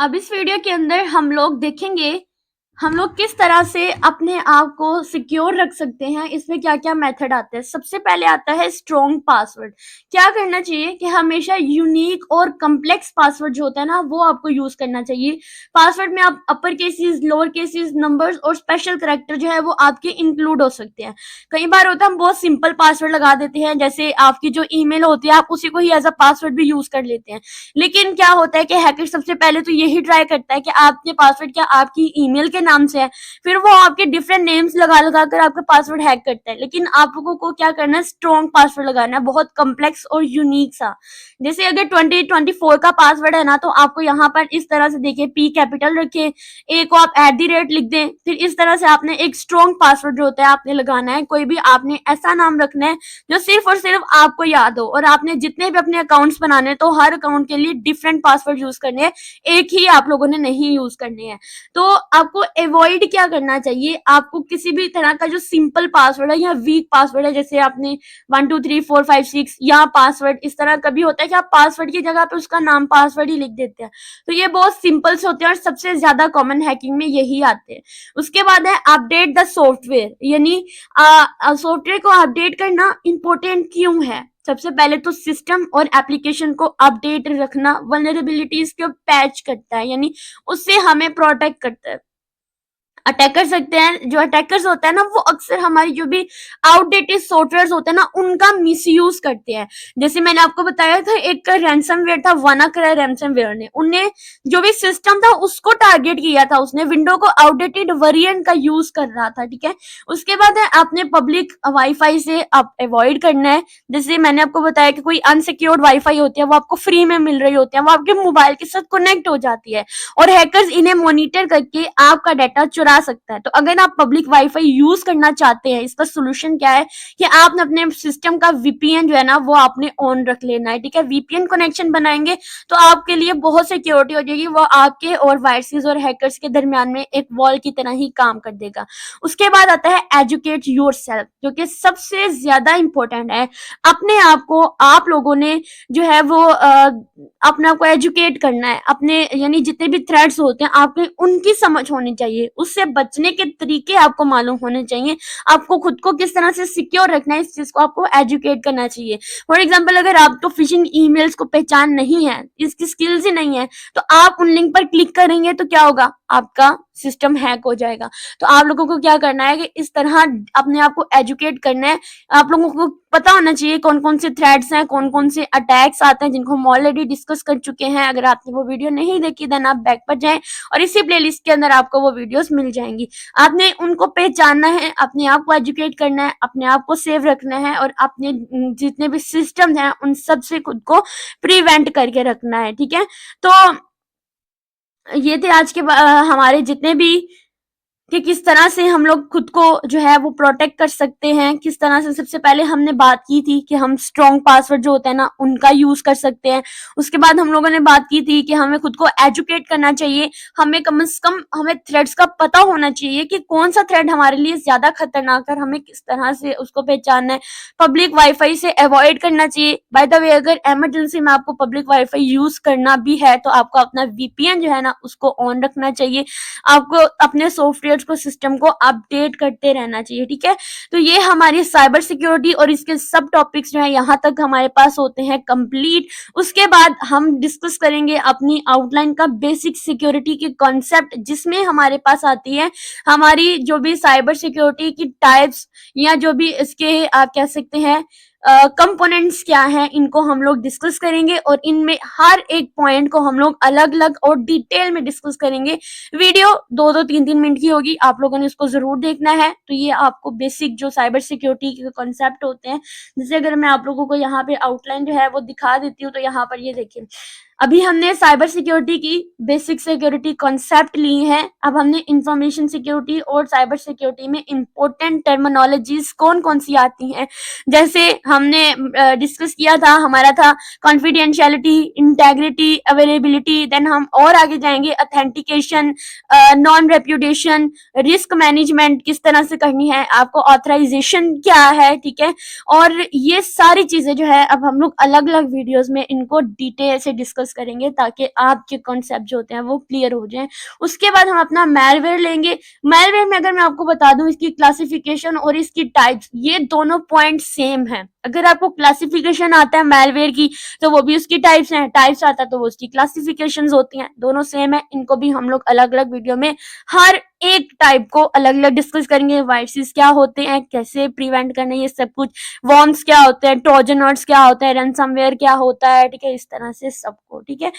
अब इस वीडियो के अंदर हम लोग देखेंगे हम लोग किस तरह से अपने आप को सिक्योर रख सकते हैं। इसमें क्या क्या मेथड आते हैं। सबसे पहले आता है स्ट्रॉन्ग पासवर्ड। क्या करना चाहिए कि हमेशा यूनिक और कम्प्लेक्स पासवर्ड जो होता है ना वो आपको यूज करना चाहिए। पासवर्ड में आप अपर केसेस, लोअर केसेस, नंबर्स और स्पेशल करेक्टर जो है वो आपके इंक्लूड हो सकते हैं। कई बार होता है हम बहुत सिंपल पासवर्ड लगा देते हैं, जैसे आपकी जो ईमेल होती है आप उसी को ही एज अ पासवर्ड भी यूज कर लेते हैं। लेकिन क्या होता है कि हैकर सबसे पहले तो यही ट्राई करता है कि आपके पासवर्ड क्या आपकी ईमेल के नाम से है, फिर वो आपके डिफरेंट नेम्स लगा लगा कर आपका पासवर्ड हैक करता है। लेकिन आप लोगों को क्या करना है, स्ट्रॉन्ग पासवर्ड लगाना है, बहुत कम्प्लेक्स और यूनिक सा। जैसे अगर 2024 का पासवर्ड है ना, तो आपको यहाँ पर इस तरह से देखिए, पी कैपिटल रखे, ए को आप @ लिख दें, फिर इस तरह से आपने एक स्ट्रॉन्ग पासवर्ड जो होता है आपने लगाना है। कोई भी आपने ऐसा नाम रखना है जो सिर्फ और सिर्फ आपको याद हो, और आपने जितने भी अपने अकाउंट्स बनाने हैं तो हर अकाउंट के लिए डिफरेंट पासवर्ड यूज करने हैं, एक ही आप लोगों ने नहीं यूज करने हैं। तो आपको अवॉइड क्या करना चाहिए, आपको किसी भी तरह का जो सिंपल पासवर्ड है या वीक पासवर्ड है, जैसे आपने 1 2 3 4 5 6 या पासवर्ड, इस तरह कभी होता है कि आप पासवर्ड की जगह पे उसका नाम पासवर्ड ही लिख देते हैं। तो ये बहुत सिंपल से होते हैं और सबसे ज्यादा कॉमन हैकिंग में यही आते हैं। उसके बाद है अपडेट द सॉफ्टवेयर, यानी सॉफ्टवेयर को अपडेट करना इंपॉर्टेंट क्यों है। सबसे पहले तो सिस्टम और एप्लीकेशन को अपडेट रखना वल्नरेबिलिटीज को पैच करता है, यानी उससे हमें प्रोटेक्ट करता है। अटैक कर सकते हैं, जो अटैकर्स होता है ना वो अक्सर हमारी जो भी आउटडेटेड सॉफ्टवेयर होते हैं ना उनका मिसयूज करते हैं। जैसे मैंने आपको बताया था एक रैंसमवेयर था, वानाक्राई रैंसमवेयर ने उनने जो भी सिस्टम था उसको टारगेट किया था, उसने विंडो को आउटडेटेड वेरिएंट का यूज कर रहा था, ठीक है। उसके बाद है आपने पब्लिक वाईफाई से आप अवॉइड करना है। जैसे मैंने आपको बताया कि कोई अनसिक्योर्ड वाईफाई होती है वो आपको फ्री में मिल रही होती है, वो आपके मोबाइल के साथ कनेक्ट हो जाती है और हैकर्स इन्हें मॉनिटर करके आपका डाटा चुरा सकता है। तो अगर आप पब्लिक वाईफाई यूज करना चाहते हैं, इसका सोल्यूशन क्या है कि आपने अपने सिस्टम का वीपीएन जो है ना वो आपने ऑन रख लेना है, ठीक है। वीपीएन कनेक्शन बनाएंगे तो आपके लिए बहुत सिक्योरिटी हो जाएगी, वो आपके और वायरसेस और हैकर्स के दरमियान में एक वॉल की तरह ही काम कर देगा। उसके बाद आता है एजुकेट योरसेल्फ, जो कि सबसे ज्यादा इंपॉर्टेंट है। अपने आप को आप लोगों ने जो है वो अपने आप को एजुकेट करना है, अपने यानी जितने भी थ्रेड्स होते हैं आपके उनकी समझ होनी चाहिए, उससे बचने के तरीके आपको मालूम होने चाहिए, आपको खुद को किस तरह से सिक्योर रखना है इस चीज को आपको एजुकेट करना चाहिए। फॉर एग्जाम्पल अगर आपको फिशिंग ईमेल्स को पहचान नहीं है, इसकी स्किल्स ही नहीं है, तो आप उन लिंक पर क्लिक करेंगे तो क्या होगा, आपका सिस्टम हैक हो जाएगा। तो आप लोगों को क्या करना है कि इस तरह अपने आप को एजुकेट करना है। आप लोगों को पता होना चाहिए कौन कौन से थ्रेड्स हैं, कौन कौन से अटैक्स आते हैं, जिनको हम ऑलरेडी डिस्कस कर चुके हैं। अगर आपने वो वीडियो नहीं देखी देन आप बैक पर जाएं और इसी प्लेलिस्ट के अंदर आपको वो वीडियोस मिल जाएंगी। आपने उनको पहचानना है, अपने आप को एजुकेट करना है, अपने आप को सेव रखना है और अपने जितने भी सिस्टम हैं उन सब से खुद को प्रिवेंट करके रखना है, ठीक है। तो ये थे आज के हमारे जितने भी कि किस तरह से हम लोग खुद को जो है वो प्रोटेक्ट कर सकते हैं। किस तरह से सबसे पहले हमने बात की थी कि हम स्ट्रॉन्ग पासवर्ड जो होता है ना उनका यूज कर सकते हैं। उसके बाद हम लोगों ने बात की थी कि हमें खुद को एजुकेट करना चाहिए, हमें कम से कम हमें थ्रेड्स का पता होना चाहिए कि कौन सा थ्रेड हमारे लिए ज्यादा खतरनाक है, हमें किस तरह से उसको पहचानना है। पब्लिक वाईफाई से अवॉइड करना चाहिए। बाय द वे अगर इमरजेंसी में आपको पब्लिक वाईफाई यूज करना भी है तो आपको अपना वीपीएन जो है ना उसको ऑन रखना चाहिए, आपको अपने सॉफ्टवेयर को, सिस्टम को अपडेट करते रहना चाहिए, ठीक है। तो ये हमारी साइबर सिक्योरिटी और इसके सब टॉपिक्स जो है यहाँ तक हमारे पास होते हैं कंप्लीट। उसके बाद हम डिस्कस करेंगे अपनी आउटलाइन का बेसिक सिक्योरिटी के कॉन्सेप्ट, जिसमें हमारे पास आती है हमारी जो भी साइबर सिक्योरिटी की टाइप्स या जो भी इसके आप कह सकते हैं कंपोनेंट्स क्या हैं, इनको हम लोग डिस्कस करेंगे और इनमें हर एक पॉइंट को हम लोग अलग अलग और डिटेल में डिस्कस करेंगे। वीडियो 2-2 3-3 मिनट की होगी, आप लोगों ने इसको जरूर देखना है। तो ये आपको बेसिक जो साइबर सिक्योरिटी के कॉन्सेप्ट होते हैं, जैसे अगर मैं आप लोगों को यहाँ पे आउटलाइन जो है वो दिखा देती हूँ, तो यहाँ पर ये देखिए, अभी हमने साइबर सिक्योरिटी की बेसिक सिक्योरिटी कॉन्सेप्ट ली है। अब हमने इंफॉर्मेशन सिक्योरिटी और साइबर सिक्योरिटी में इंपॉर्टेंट टर्मिनोलॉजीज कौन कौन सी आती हैं, जैसे हमने डिस्कस किया था, हमारा था कॉन्फिडेंशियलिटी, इंटेग्रिटी, अवेलेबिलिटी, देन हम और आगे जाएंगे authentication, non reputation, risk management किस तरह से करनी है, आपको ऑथराइजेशन क्या है, ठीक है। और ये सारी चीजें जो है अब हम लोग अलग अलग वीडियोस में इनको डिटेल से डिस्कस डिस्कस करेंगे ताकि आपके कॉन्सेप्ट जो होते हैं वो क्लियर हो जाएं। उसके बाद हम अपना मैलवेयर लेंगे। मैलवेयर में अगर मैं आपको बता दूं इसकी क्लासिफिकेशन और इसकी टाइप्स, ये दोनों पॉइंट सेम है। अगर आपको क्लासिफिकेशन आता है मैलवेयर की तो वो भी उसकी टाइप्स हैं, टाइप्स आता है तो वो उसकी क्लासिफिकेशंस होती हैं, दोनों सेम है। इनको भी हम लोग अलग अलग वीडियो में हर एक टाइप को अलग अलग डिस्कस करेंगे। वायरसेस क्या होते हैं, कैसे प्रिवेंट करना है, ये सब कुछ। वॉर्म्स क्या होते हैं, ट्रोजन हॉर्स क्या होता है, रैनसमवेयर क्या होता है, ठीक है, इस तरह से सबको, ठीक है।